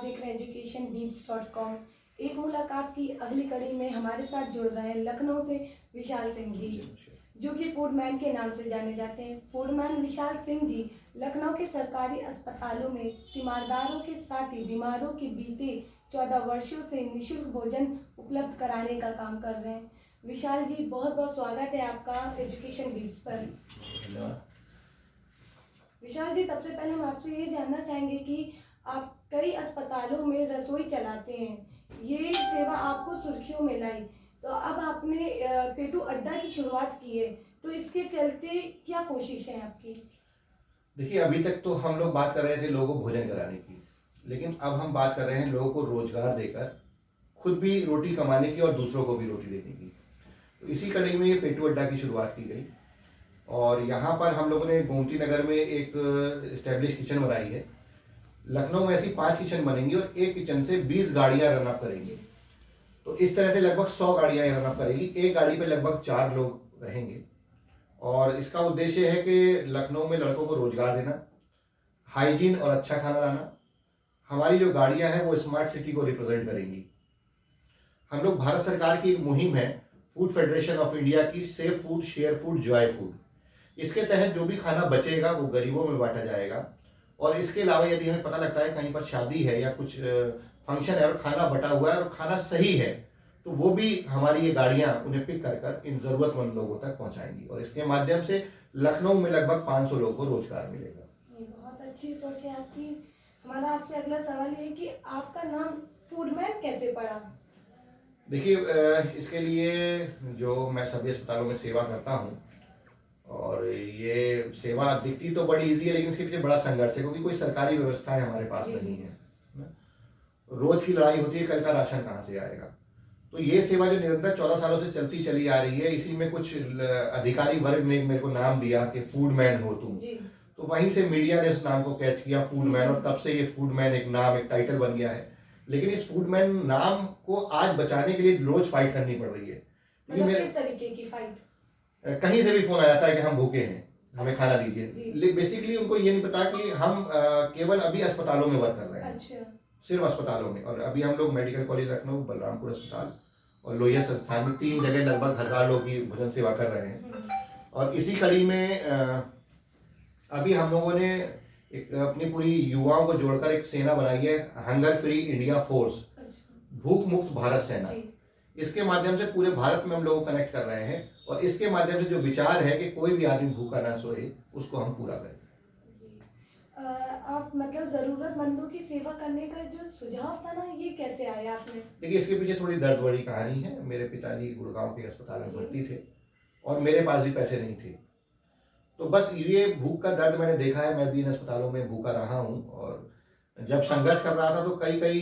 देख रहे हैं educationbeats.com। एक मुलाकात की अगली कड़ी में हमारे साथ जुड़ रहे हैं लखनऊ से विशाल सिंह जी, जो कि फूडमैन के नाम से जाने जाते हैं। फूडमैन विशाल सिंह जी लखनऊ के सरकारी अस्पतालों में तीमारदारों के साथ ही बीमारों की बीते 14 वर्षों से निःशुल्क भोजन उपलब्ध कराने का काम कर रहे हैं। विशाल जी, बहुत बहुत स्वागत है आपका एजुकेशन बीट्स पर। विशाल जी, सबसे पहले हम आपसे ये जानना चाहेंगे कि आप कई अस्पतालों में रसोई चलाते हैं, ये सेवा आपको सुर्खियों में लाई, तो अब आपने पेटू अड्डा की शुरुआत की है, तो इसके चलते क्या कोशिश है आपकी? देखिए, अभी तक तो हम लोग बात कर रहे थे लोगों को भोजन कराने की, लेकिन अब हम बात कर रहे हैं लोगों को रोजगार देकर खुद भी रोटी कमाने की और दूसरों को भी रोटी देने की। तो इसी कड़ी में ये पेटू अड्डा की शुरुआत की गई और यहाँ पर हम लोगों ने गोमती नगर में एक इस्टेब्लिश किचन बनाई है। लखनऊ में ऐसी 5 किचन बनेंगी और एक किचन से 20 गाड़ियाँ रनअप करेंगी। तो इस तरह से लगभग 100 गाड़ियाँ रनअप करेगी। एक गाड़ी पे लगभग 4 लोग रहेंगे और इसका उद्देश्य है कि लखनऊ में लड़कों को रोजगार देना, हाइजीन और अच्छा खाना लाना। हमारी जो गाड़ियाँ हैं वो स्मार्ट सिटी को रिप्रेजेंट करेंगी। हम लोग भारत सरकार की एक मुहिम है फूड फेडरेशन ऑफ इंडिया की, safe food, share food, Joy food. इसके तहत जो भी खाना बचेगा वो गरीबों में बांटा जाएगा। और इसके अलावा यदि हमें पता लगता है कहीं पर शादी है या कुछ फंक्शन है और खाना बटा हुआ है और खाना सही है, तो वो भी हमारी ये गाड़ियाँ उन्हें पिक कर कर इन ज़रूरतमंद लोगों तक पहुँचाएंगी और इसके माध्यम से लखनऊ में लगभग 500 लोगों को रोजगार मिलेगा। बहुत अच्छी सोच है आपकी। हमारा आपसे अगला सवाल ये है कि आपका नाम फूडमैन कैसे पड़ा? देखिए, इसके लिए जो मैं सभी अस्पतालों में सेवा करता हूँ और ये सेवा दिखती तो बड़ी इजी है, लेकिन इसके पीछे बड़ा संघर्ष है क्योंकि कोई सरकारी व्यवस्था है हमारे पास नहीं है। रोज की लड़ाई होती है, कल का राशन कहाँ से आएगा। तो ये सेवा जो निरंतर 14 सालों से चलती चली आ रही है, इसी में कुछ अधिकारी वर्ग ने मेरे को नाम दिया कि फूडमैन हो तुम, तो वहीं से मीडिया ने उस नाम को कैच किया फूडमैन, और तब से ये फूडमैन एक नाम, एक टाइटल बन गया है। लेकिन इस फूडमैन नाम को आज बचाने के लिए रोज फाइट करनी पड़ रही है। मतलब किस तरीके की फाइट? कहीं से भी फोन आ जाता है कि हम भूखे हैं, हमें खाना दीजिए। बेसिकली उनको ये नहीं पता कि हम केवल अभी अस्पतालों में वर्क कर रहे हैं। अच्छा। सिर्फ अस्पतालों में। और अभी हम लोग मेडिकल कॉलेज लखनऊ, बलरामपुर अस्पताल और लोहिया संस्थान में 3 जगह लगभग 1000 लोग की भोजन सेवा कर रहे हैं। और इसी कड़ी में अभी हम लोगों ने एक अपनी पूरी युवाओं को जोड़कर एक सेना बनाई है, हंगर फ्री इंडिया फोर्स, भूख मुक्त भारत सेना। इसके माध्यम से पूरे भारत में हम लोग को कनेक्ट कर रहे हैं और इसके माध्यम से जो विचार है कि कोई भी आदमी भूखा ना सोए, उसको हम पूरा करें। आप मतलब जरूरतमंदों की सेवा करने का जो सुझाव था ना, ये कैसे आया आपने? देखिए, इसके पीछे थोड़ी दर्द भरी कहानी है। मेरे पिताजी गुड़गांव के अस्पताल में भर्ती थे और मेरे पास भी पैसे नहीं थे, तो बस ये भूख का दर्द मैंने देखा है। मैं भी इन अस्पतालों में भूखा रहा हूँ और जब संघर्ष कर रहा था तो कई कई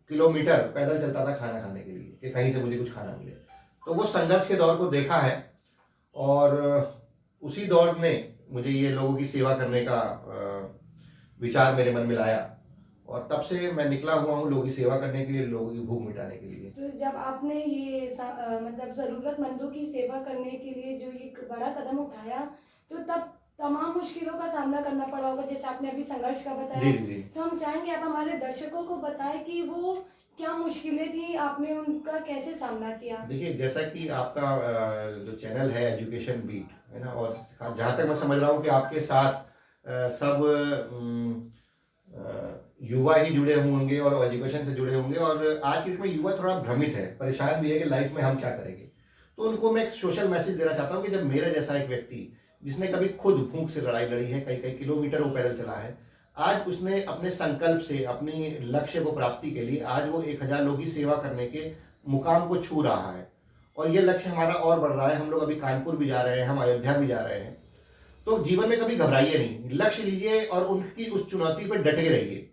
किलोमीटर पैदल चलता था खाना खाने के लिए कि कहीं से मुझे कुछ खाना मिले। तो वो संघर्ष के दौर को देखा है और उसी दौर ने मुझे ये लोगों की सेवा करने का विचार मेरे मन में लाया और तब से मैं निकला हुआ हूँ लोगों की सेवा करने के लिए, लोगों की भूख मिटाने के लिए। तो जब आपने ये मतलब जरूरतमंदों की सेवा करने के लिए जो ये बड़ा कदम उठाया, तो तब तमाम मुश्किलों का सामना करना पड़ा होगा, जैसे आपने अभी संघर्ष का बताया। जी। तो हम चाहेंगे आप हमारे दर्शकों को बताएं कि वो क्या मुश्किलें थी, आपने उनका कैसे सामना किया। देखिए, जैसा कि आपका जो चैनल है एजुकेशन बीट है ना, और जहाँ तक मैं समझ रहा हूँ कि आपके साथ सब युवा ही जुड़े होंगे और एजुकेशन से जुड़े होंगे, और आज की डेट में युवा थोड़ा भ्रमित है, परेशान भी है कि लाइफ में हम क्या करेंगे। तो उनको मैं एक सोशल मैसेज देना चाहता हूँ कि जब मेरे जैसा एक व्यक्ति जिसने कभी खुद भूख से लड़ाई लड़ी है, कई कई किलोमीटर वो पैदल चला है, आज उसने अपने संकल्प से अपनी लक्ष्य को प्राप्ति के लिए आज वो 1000 लोगों की सेवा करने के मुकाम को छू रहा है और ये लक्ष्य हमारा और बढ़ रहा है। हम लोग अभी कानपुर भी जा रहे हैं, हम अयोध्या भी जा रहे हैं। तो जीवन में कभी घबराइए नहीं, लक्ष्य लीजिए और उनकी उस चुनौती पर डटे रहिए।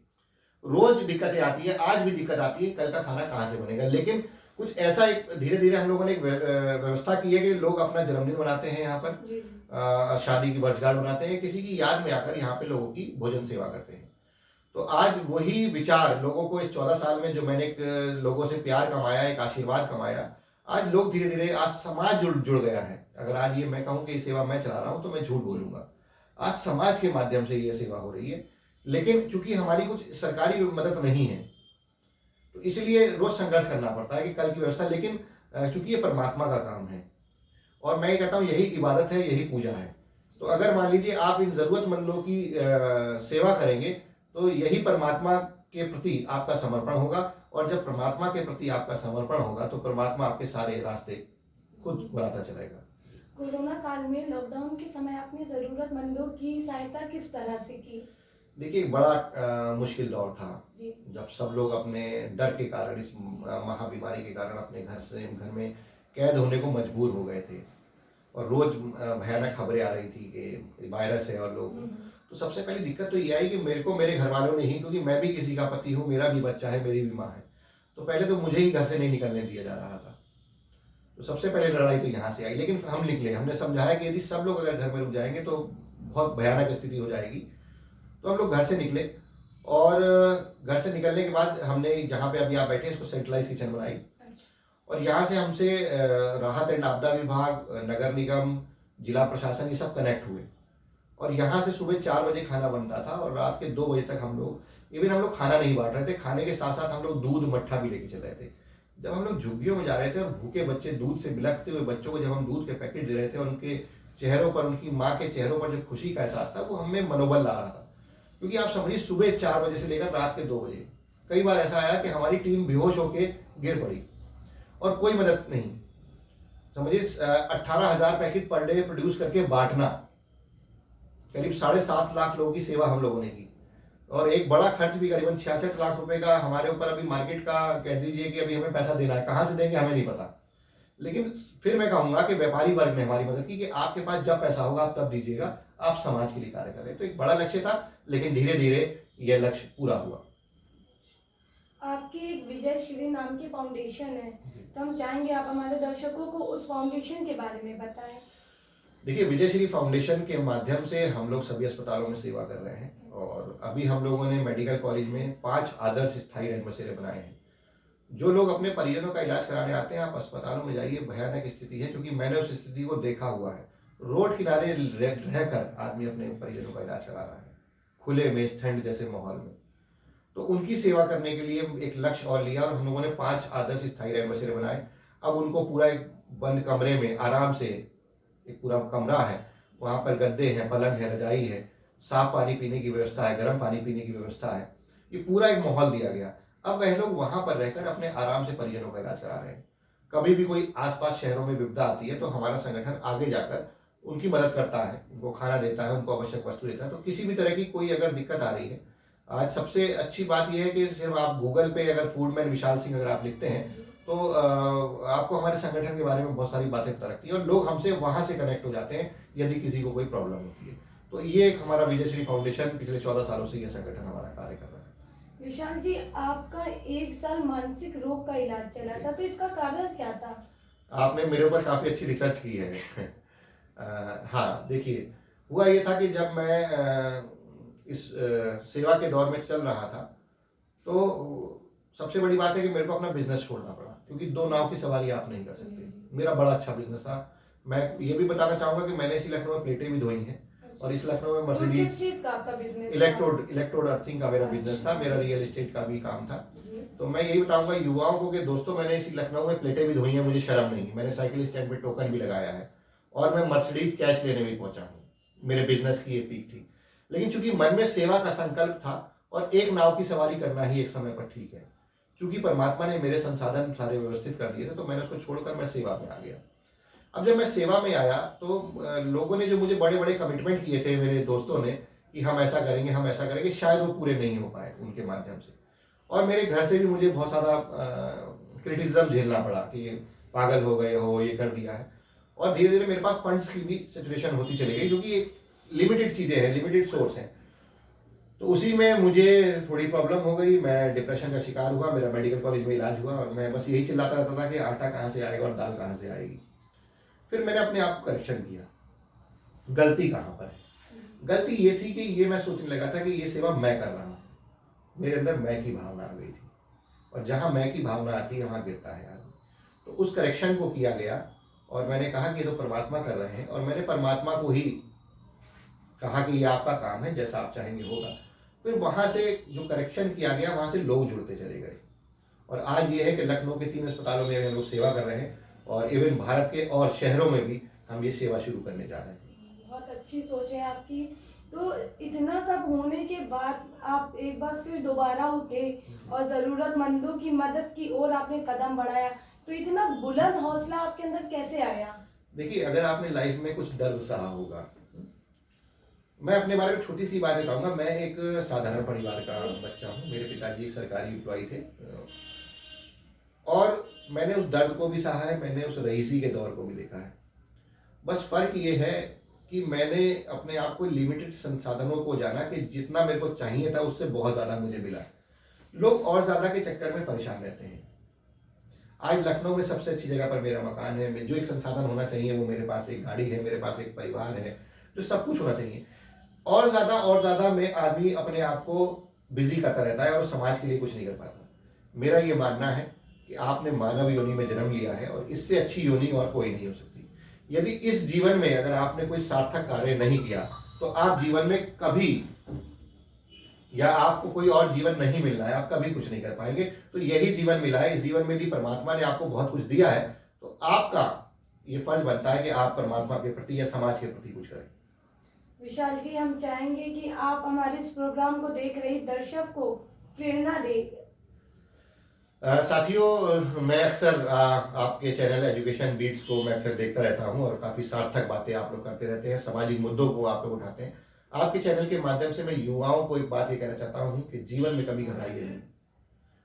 रोज दिक्कतें आती है, आज भी दिक्कत आती है, कल का खाना कहाँ से बनेगा। लेकिन कुछ ऐसा एक धीरे धीरे हम लोगों ने एक व्यवस्था की है कि लोग अपना जन्मदिन बनाते हैं यहाँ पर, शादी की वर्षगांठ बनाते हैं, किसी की याद में आकर यहाँ पे लोगों की भोजन सेवा करते हैं। तो आज वही विचार लोगों को इस 14 साल में जो मैंने एक लोगों से प्यार कमाया, एक आशीर्वाद कमाया, आज लोग धीरे धीरे, आज समाज जुड़ गया है। अगर आज ये मैं कहूँ कि ये सेवा मैं चला रहा हूँ तो मैं झूठ बोलूंगा। आज समाज के माध्यम से ये सेवा हो रही है लेकिन चूंकि हमारी कुछ सरकारी मदद नहीं है तो इसलिए रोज संघर्ष करना पड़ता है कि कल की व्यवस्था, लेकिन चूंकि ये परमात्मा का काम है और मैं ये कहता हूँ यही इबादत है, यही पूजा है। तो अगर मान लीजिए आप इन जरूरतमंदों की सेवा करेंगे तो यही परमात्मा के प्रति आपका समर्पण होगा, और जब परमात्मा के प्रति आपका समर्पण होगा तो परमात्मा आपके सारे रास्ते खुद बनाता चलेगा। कोरोना काल में लॉकडाउन के समय आपने जरूरतमंदों की सहायता किस तरह से की? देखिए बड़ा मुश्किल दौर था जी। जब सब लोग अपने डर के कारण, इस महाबीमारी के कारण अपने घर में कैद होने को मजबूर हो गए थे और रोज भयानक खबरें आ रही थी कि वायरस है और लोग, तो सबसे पहली दिक्कत तो ये आई कि मेरे को मेरे घर वालों ने ही, क्योंकि मैं भी किसी का पति हूँ, मेरा भी बच्चा है, मेरी भी माँ है, तो पहले तो मुझे ही घर से नहीं निकलने दिया जा रहा था। तो सबसे पहले लड़ाई तो यहाँ से आई, लेकिन हम निकले। हमने समझाया कि यदि सब लोग अगर घर में रुक जाएंगे तो बहुत भयानक स्थिति हो जाएगी। तो हम लोग घर से निकले और घर से निकलने के बाद हमने जहाँ पे अभी आप बैठे इसको सेंट्रलाइज किचन बनाई, और यहाँ से हमसे राहत एंड आपदा विभाग, नगर निगम, जिला प्रशासन, ये सब कनेक्ट हुए और यहाँ से सुबह 4 बजे खाना बनता था और रात के 2 बजे तक हम लोग खाना नहीं बांट रहे थे, खाने के साथ साथ हम लोग दूध मट्ठा भी लेके चल रहे थे। जब हम लोग झुग्गियों में जा रहे थे और भूखे बच्चे, दूध से बिलखते हुए बच्चों को जब हम दूध के पैकेट दे रहे थे और उनके चेहरों पर, उनकी माँ के चेहरों पर जो खुशी का एहसास था वो हमें मनोबल ला रहा था। क्योंकि आप समझिए सुबह 4 बजे से लेकर रात के 2 बजे कई बार ऐसा आया कि हमारी टीम बेहोश होकर गिर पड़ी और कोई मदद नहीं। समझिए 18,000 पैकेट पर डे प्रोड्यूस करके बांटना, करीब 7.5 लाख लोगों की सेवा हम लोगों ने की, और एक बड़ा खर्च भी करीबन 66 लाख रुपए का हमारे ऊपर अभी मार्केट का कह दीजिए कि अभी हमें पैसा देना है, कहाँ से देंगे हमें नहीं पता। लेकिन फिर मैं कहूंगा कि व्यापारी वर्ग ने हमारी मदद की कि आपके पास जब पैसा होगा आप तब दीजिएगा, आप समाज के लिए कार्य कर रहे हैं। तो एक बड़ा लक्ष्य था, लेकिन धीरे धीरे यह लक्ष्य पूरा हुआ। आपकी एक विजय श्री नाम की फाउंडेशन है, तो हम चाहेंगे आप हमारे दर्शकों को उस फाउंडेशन के बारे में बताएं। देखिए विजय श्री फाउंडेशन के माध्यम से हम लोग सभी अस्पतालों में सेवा कर रहे हैं, और अभी हम लोगों ने मेडिकल कॉलेज में 5 आदर्श स्थायी रैन बसेरे बनाए हैं। जो लोग अपने परिजनों का इलाज कराने आते हैं, आप अस्पतालों में जाइए, भयानक स्थिति है, क्योंकि मैंने उस स्थिति को देखा हुआ है। रोड किनारे रहकर आदमी अपने परिजनों का इलाज करा रहा है, खुले में, ठंड जैसे माहौल में। तो उनकी सेवा करने के लिए एक लक्ष्य और लिया और हम लोगों ने 5 आदर्श स्थायी रैन बसेरे बनाए। अब उनको पूरा एक बंद कमरे में आराम से, एक पूरा कमरा है, वहाँ पर गद्दे हैं, पलंग है, रजाई है, साफ पानी पीने की व्यवस्था है, गर्म पानी पीने की व्यवस्था है, ये पूरा एक माहौल दिया गया। अब वह लोग वहाँ पर रहकर अपने आराम से परिजनों का इलाज करा रहे हैं। कभी भी कोई आसपास शहरों में विपदा आती है तो हमारा संगठन आगे जाकर उनकी मदद करता है, उनको खाना देता है, उनको आवश्यक वस्तु देता है। तो किसी भी तरह की कोई अगर दिक्कत आ रही है, आज सबसे अच्छी बात यह है कि सिर्फ आप गूगल पे अगर फूडमैन विशाल सिंह अगर आप लिखते हैं तो आपको हमारे संगठन के बारे में बहुत सारी बातें पता लगती है और लोग हमसे वहां से कनेक्ट हो जाते हैं यदि किसी को कोई प्रॉब्लम होती है। तो ये एक हमारा विजय श्री फाउंडेशन पिछले 14 सालों से ये संगठन हमारा कार्य कर रहा है। विशाल जी, आपका 1 साल मानसिक रोग का इलाज चला था, तो इसका कारण क्या था? आपने मेरे ऊपर काफी अच्छी रिसर्च की है। हाँ, देखिए हुआ ये था कि जब मैं इस सेवा के दौर में चल रहा था तो सबसे बड़ी बात है कि मेरे को अपना बिजनेस छोड़ना पड़ा, क्योंकि 2 नाव की सवारी आप नहीं कर सकते। मेरा बड़ा अच्छा बिजनेस था। मैं ये भी बताना चाहूंगा कि मैंने इसी लखनऊ में प्लेटें भी धोई हैं और इस लखनऊ में मर्सिडीज इलेक्ट्रोड अर्थिंग का मेरा बिजनेस था, मेरा रियल एस्टेट का भी काम था। तो मैं यही बताऊंगा युवाओं को कि दोस्तों मैंने इसी लखनऊ में प्लेटें भी धोई हैं, मुझे शर्म नहीं, मैंने साइकिल स्टैंड पे टोकन भी लगाया है और मैं मर्सिडीज कैश लेने भी पहुंचा हूँ। मेरे बिजनेस की ये पीक थी, लेकिन चूंकि मन में सेवा का संकल्प था और एक नाव की सवारी करना ही एक समय पर ठीक है, चूंकि परमात्मा ने मेरे संसाधन सारे व्यवस्थित कर दिए थे, तो मैंने उसको छोड़कर मैं सेवा में आ गया। अब जब मैं सेवा में आया तो लोगों ने जो मुझे बड़े बड़े कमिटमेंट किए थे, मेरे दोस्तों ने, कि हम ऐसा करेंगे हम ऐसा करेंगे, शायद वो पूरे नहीं हो पाए उनके माध्यम से। और मेरे घर से भी मुझे बहुत सारा क्रिटिसिज्म झेलना पड़ा कि पागल हो गए हो, ये कर दिया है। और धीरे धीरे मेरे पास फंड्स की भी सिचुएशन होती चली गई, क्योंकि लिमिटेड चीज़ें हैं, लिमिटेड सोर्स हैं। तो उसी में मुझे थोड़ी प्रॉब्लम हो गई, मैं डिप्रेशन का शिकार हुआ, मेरा मेडिकल कॉलेज में इलाज हुआ और मैं बस यही चिल्लाता रहता था कि आटा कहाँ से आएगा और दाल कहाँ से आएगी। फिर मैंने अपने आप को करेक्शन किया, गलती कहाँ पर है। गलती ये थी कि ये मैं सोचने लगा था कि ये सेवा मैं कर रहा हूँ, मेरे अंदर मैं की भावना आ गई थी, और जहाँ मैं की भावना आती है वहाँ गिरता है आदमी। तो उस करेक्शन को किया गया और मैंने कहा कि ये तो परमात्मा कर रहे हैं, और मैंने परमात्मा को ही कहा कि ये आपका काम है, जैसा आप चाहेंगे होगा। फिर वहाँ से जो करेक्शन किया गया वहाँ से लोग जुड़ते चले गए और आज ये है कि लखनऊ के 3 अस्पतालों में हम लोग सेवा कर रहे हैं और इवन भारत के और शहरों में भी हम ये सेवा शुरू करने जा रहे हैं। बहुत अच्छी सोच है आपकी। तो इतना सब होने के बाद आप एक बार फिर दोबारा उठे और ज़रूरतमंदों की मदद की ओर आपने कदम बढ़ाया, तो इतना बुलंद हौसला आपके अंदर कैसे आया? देखिए, अगर आपने लाइफ में कुछ दर्द सहा होगा, मैं अपने बारे में छोटी सी बात बताऊंगा। मैं एक साधारण परिवार का बच्चा हूँ। मेरे पिताजी एक सरकारी एम्प्लॉय थे और मैंने उस दर्द को भी सहा है, मैंने उस रईसी के दौर को भी देखा है। बस फर्क ये है कि मैंने अपने आप को लिमिटेड संसाधनों को जाना कि जितना मेरे को चाहिए था उससे बहुत ज़्यादा मुझे मिला। लोग और ज़्यादा के चक्कर में परेशान रहते हैं। आज लखनऊ में सबसे अच्छी जगह पर मेरा मकान है, जो एक संसाधन होना चाहिए वो मेरे पास एक गाड़ी है, मेरे पास एक परिवार है, जो सब कुछ होना चाहिए। और ज़्यादा में आदमी अपने आप को बिजी करता रहता है और समाज के लिए कुछ नहीं कर पाता। मेरा ये मानना है कि आपने मानव योनि में जन्म लिया है और इससे अच्छी योनि और कोई नहीं हो सकती। यदि इस जीवन में अगर आपने कोई सार्थक कार्य नहीं किया तो आप जीवन में कभी, या आपको कोई और जीवन नहीं मिल रहा है, आप कभी कुछ नहीं कर पाएंगे। तो यही जीवन मिला है। इस जीवन में यदि परमात्मा ने आपको बहुत कुछ दिया है तो आपका ये फर्ज बनता है कि आप परमात्मा के प्रति या समाज के प्रति कुछ करें। विशाल जी, हम चाहेंगे कि आप हमारे इस प्रोग्राम को देख रहे दर्शक को प्रेरणा दें। साथियों, मैं अक्सर आपके चैनल एजुकेशन बीट्स को मैं अक्सर देखता रहता हूं और काफ़ी सार्थक बातें आप लोग करते रहते हैं, सामाजिक मुद्दों को आप लोग उठाते हैं। आपके चैनल के माध्यम से मैं युवाओं को एक बात ये कहना चाहता हूं कि जीवन में कभी घबराइए नहीं।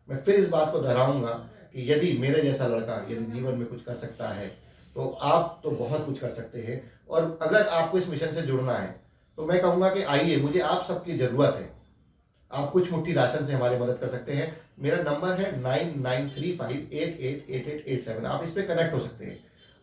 मैं फिर इस बात को दोहराऊंगा कि यदि मेरे जैसा लड़का यदि जीवन में कुछ कर सकता है तो आप तो बहुत कुछ कर सकते हैं। और अगर आपको इस मिशन से जुड़ना है तो मैं कहूँगा कि आइए, मुझे आप सबकी ज़रूरत है। आप कुछ मुट्ठी राशन से हमारी मदद कर सकते हैं। मेरा नंबर है 9935888887। आप इस पर कनेक्ट हो सकते हैं।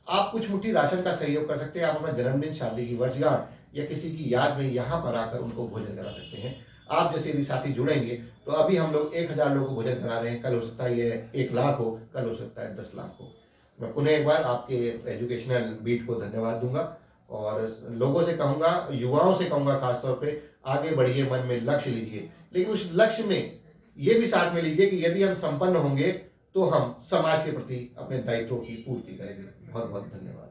आप कुछ मुट्ठी राशन का सहयोग कर सकते हैं। आप अपना जन्मदिन, शादी की वर्षगांठ या किसी की याद में यहाँ पर आकर उनको भोजन करा सकते हैं। आप जैसे यदि साथी जुड़ेंगे तो अभी हम लोग 1000 लोगों को भोजन करा रहे हैं। कल हो सकता है ये 1 लाख हो, कल हो सकता है 10 लाख हो। मैं पुनः एक बार आपके एजुकेशनल बीट को धन्यवाद दूंगा और लोगों से कहूँगा, युवाओं से कहूँगा खासतौर पे, आगे बढ़िए, मन में लक्ष्य लीजिए, लेकिन उस लक्ष्य में ये भी साथ में लीजिए कि यदि हम संपन्न होंगे तो हम समाज के प्रति अपने दायित्वों की पूर्ति करेंगे। बहुत बहुत धन्यवाद।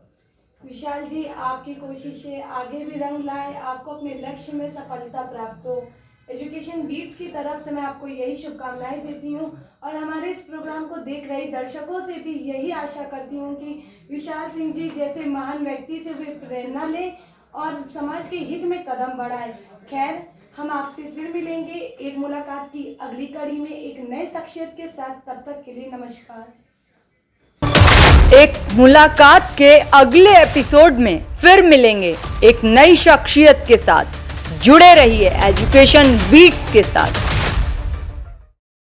विशाल जी, आपकी कोशिशें आगे भी रंग लाए, आपको अपने लक्ष्य में सफलता प्राप्त हो। एजुकेशन बीट्स की तरफ से मैं आपको यही शुभकामनाएं देती हूं और हमारे इस प्रोग्राम को देख रहे दर्शकों से भी यही आशा करती हूं कि विशाल सिंह जी जैसे महान व्यक्ति से वे प्रेरणा लें और समाज के हित में कदम बढ़ाएं। खैर, हम आपसे फिर मिलेंगे एक मुलाकात की अगली कड़ी में एक नए शख्सियत के साथ। तब तक के लिए नमस्कार। एक मुलाकात के अगले एपिसोड में फिर मिलेंगे एक नई शख्सियत के साथ। जुड़े रहिए एजुकेशन बीट्स के साथ।